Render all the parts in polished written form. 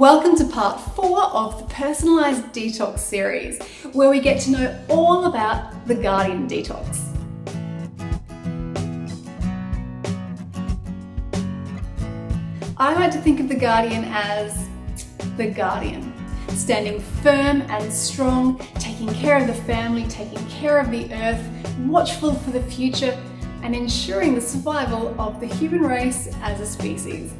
Welcome to part 4 of the Personalized Detox series, where we get to know all about the Guardian Detox. I like to think of the Guardian as the guardian, standing firm and strong, taking care of the family, taking care of the earth, watchful for the future, and ensuring the survival of the human race as a species.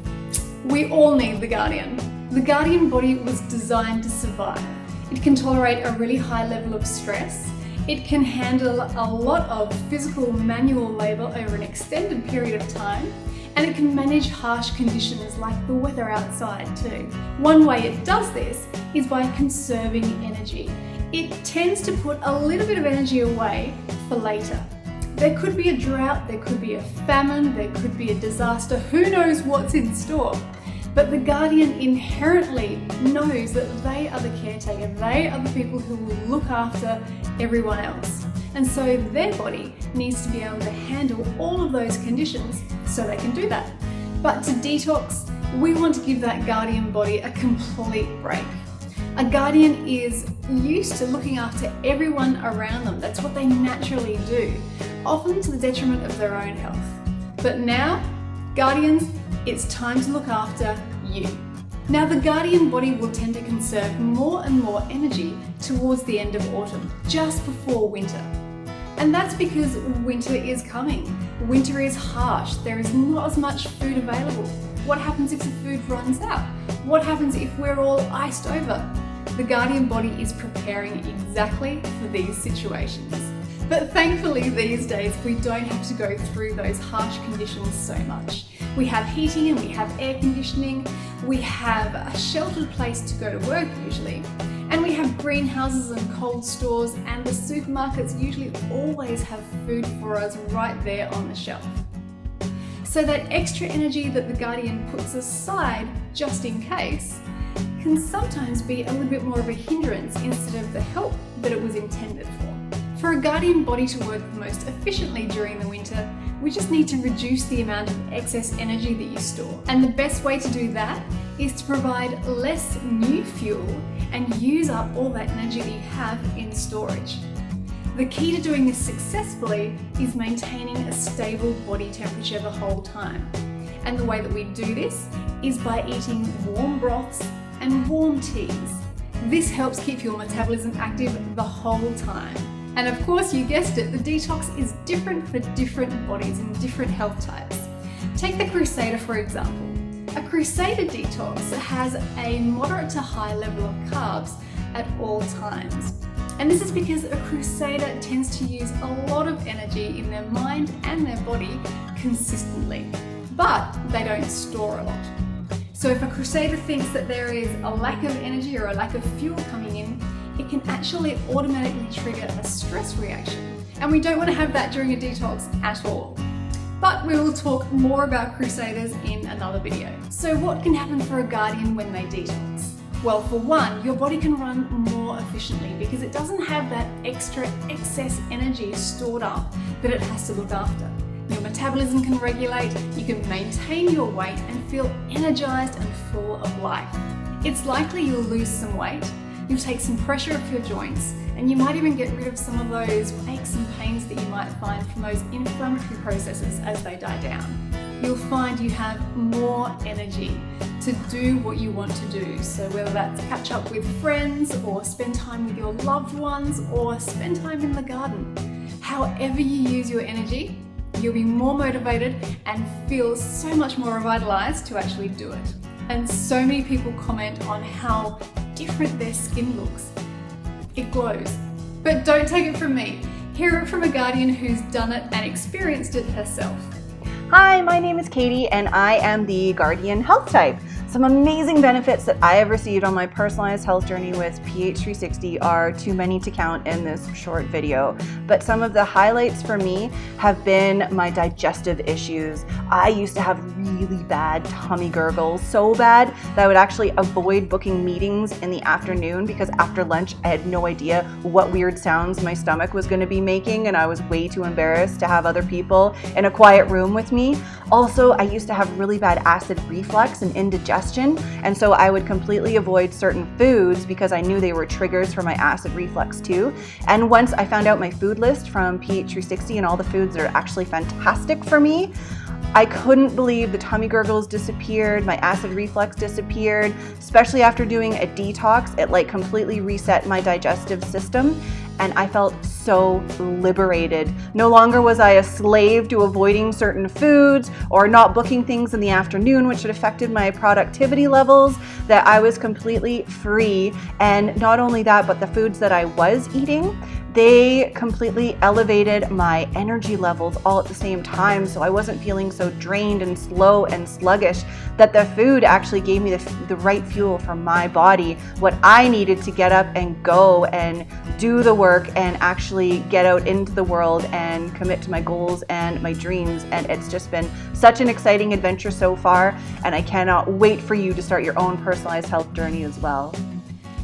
We all need the Guardian. The Guardian body was designed to survive. It can tolerate a really high level of stress. It can handle a lot of physical manual labour over an extended period of time. And it can manage harsh conditions like the weather outside too. One way it does this is by conserving energy. It tends to put a little bit of energy away for later. There could be a drought, there could be a famine, there could be a disaster, who knows what's in store. But the Guardian inherently knows that they are the caretaker, they are the people who will look after everyone else. And so their body needs to be able to handle all of those conditions so they can do that. But to detox, we want to give that Guardian body a complete break. A Guardian is used to looking after everyone around them. That's what they naturally do, often to the detriment of their own health. But now, Guardians, it's time to look after you. Now, the Guardian body will tend to conserve more and more energy towards the end of autumn, just before winter. And that's because winter is coming. Winter is harsh. There is not as much food available. What happens if the food runs out? What happens if we're all iced over? The Guardian body is preparing exactly for these situations. But thankfully these days we don't have to go through those harsh conditions so much. We have heating and we have air conditioning. We have a sheltered place to go to work usually. And we have greenhouses and cold stores, and the supermarkets usually always have food for us right there on the shelf. So that extra energy that the Guardian puts aside just in case can sometimes be a little bit more of a hindrance instead of the help that it was intended for. For a Guardian body to work the most efficiently during the winter, we just need to reduce the amount of excess energy that you store. And the best way to do that is to provide less new fuel and use up all that energy that you have in storage. The key to doing this successfully is maintaining a stable body temperature the whole time. And the way that we do this is by eating warm broths and warm teas. This helps keep your metabolism active the whole time. And of course, you guessed it, the detox is different for different bodies and different health types. Take the Crusader for example. A Crusader detox has a moderate to high level of carbs at all times. And this is because a Crusader tends to use a lot of energy in their mind and their body consistently, but they don't store a lot. So if a Crusader thinks that there is a lack of energy or a lack of fuel coming in, it can actually automatically trigger a stress reaction. And we don't want to have that during a detox at all. But we will talk more about Crusaders in another video. So what can happen for a Guardian when they detox? Well, for one, your body can run more efficiently because it doesn't have that extra excess energy stored up that it has to look after. Your metabolism can regulate, you can maintain your weight and feel energized and full of life. It's likely you'll lose some weight, you'll take some pressure off your joints, and you might even get rid of some of those aches and pains that you might find from those inflammatory processes as they die down. You'll find you have more energy to do what you want to do. So whether that's catch up with friends or spend time with your loved ones or spend time in the garden. However you use your energy, you'll be more motivated and feel so much more revitalized to actually do it. And so many people comment on how different their skin looks. It glows. But don't take it from me. Hear it from a Guardian who's done it and experienced it herself. Hi, my name is Katie and I am the Guardian Health type. Some amazing benefits that I have received on my personalized health journey with PH360 are too many to count in this short video, but some of the highlights for me have been my digestive issues. I used to have really bad tummy gurgles, so bad that I would actually avoid booking meetings in the afternoon because after lunch I had no idea what weird sounds my stomach was going to be making, and I was way too embarrassed to have other people in a quiet room with me. Also, I used to have really bad acid reflux and indigestion digestion. And so I would completely avoid certain foods because I knew they were triggers for my acid reflux too. And once I found out my food list from pH 360 and all the foods that are actually fantastic for me, I couldn't believe the tummy gurgles disappeared, my acid reflux disappeared, especially after doing a detox. It like completely reset my digestive system and I felt so liberated. No longer was I a slave to avoiding certain foods or not booking things in the afternoon, which had affected my productivity levels, that I was completely free. And not only that, but the foods that I was eating, they completely elevated my energy levels all at the same time. So I wasn't feeling so drained and slow and sluggish, that the food actually gave me the right fuel for my body, what I needed to get up and go and do the work and actually get out into the world and commit to my goals and my dreams. And it's just been such an exciting adventure so far. And I cannot wait for you to start your own personalized health journey as well.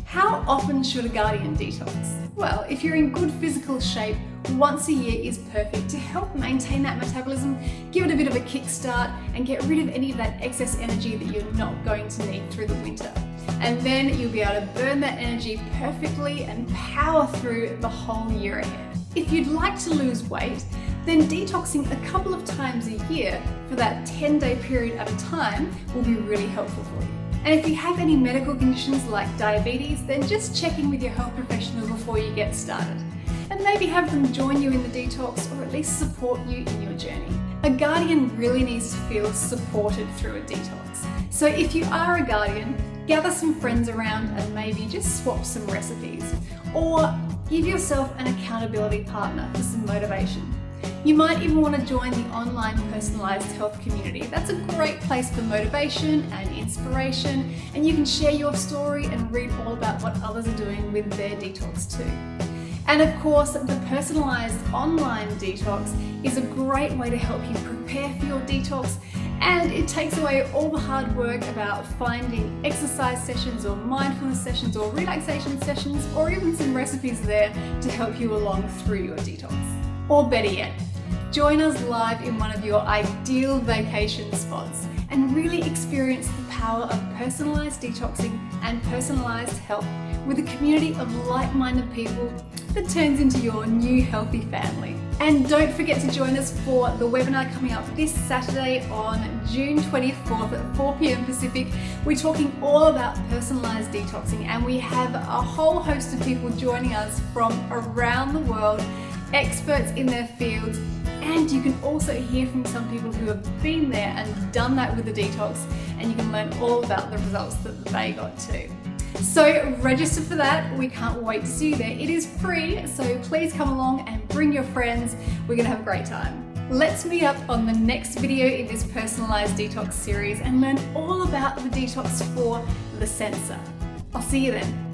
How often should a Guardian detox? Well, if you're in good physical shape, once a year is perfect to help maintain that metabolism, give it a bit of a kickstart and get rid of any of that excess energy that you're not going to need through the winter. And then you'll be able to burn that energy perfectly and power through the whole year ahead. If you'd like to lose weight, then detoxing a couple of times a year for that 10-day period at a time will be really helpful for you. And if you have any medical conditions like diabetes, then just check in with your health professional before you get started. And maybe have them join you in the detox or at least support you in your journey. A Guardian really needs to feel supported through a detox. So if you are a Guardian, gather some friends around and maybe just swap some recipes. Or give yourself an accountability partner for some motivation. You might even want to join the online personalized health community. That's a great place for motivation and inspiration, and you can share your story and read all about what others are doing with their detox too. And of course, the personalized online detox is a great way to help you prepare for your detox, and it takes away all the hard work about finding exercise sessions or mindfulness sessions or relaxation sessions or even some recipes there to help you along through your detox. Or better yet, join us live in one of your ideal vacation spots and really experience the power of personalized detoxing and personalized health with a community of like-minded people that turns into your new healthy family. And don't forget to join us for the webinar coming up this Saturday on June 24th at 4 p.m. Pacific. We're talking all about personalized detoxing, and we have a whole host of people joining us from around the world, experts in their fields, and you can also hear from some people who have been there and done that with the detox, and you can learn all about the results that they got too. So register for that. We can't wait to see you there. It is free, so please come along and bring your friends. We're gonna have a great time. Let's meet up on the next video in this personalized detox series and learn all about the detox for the sensor. I'll see you then.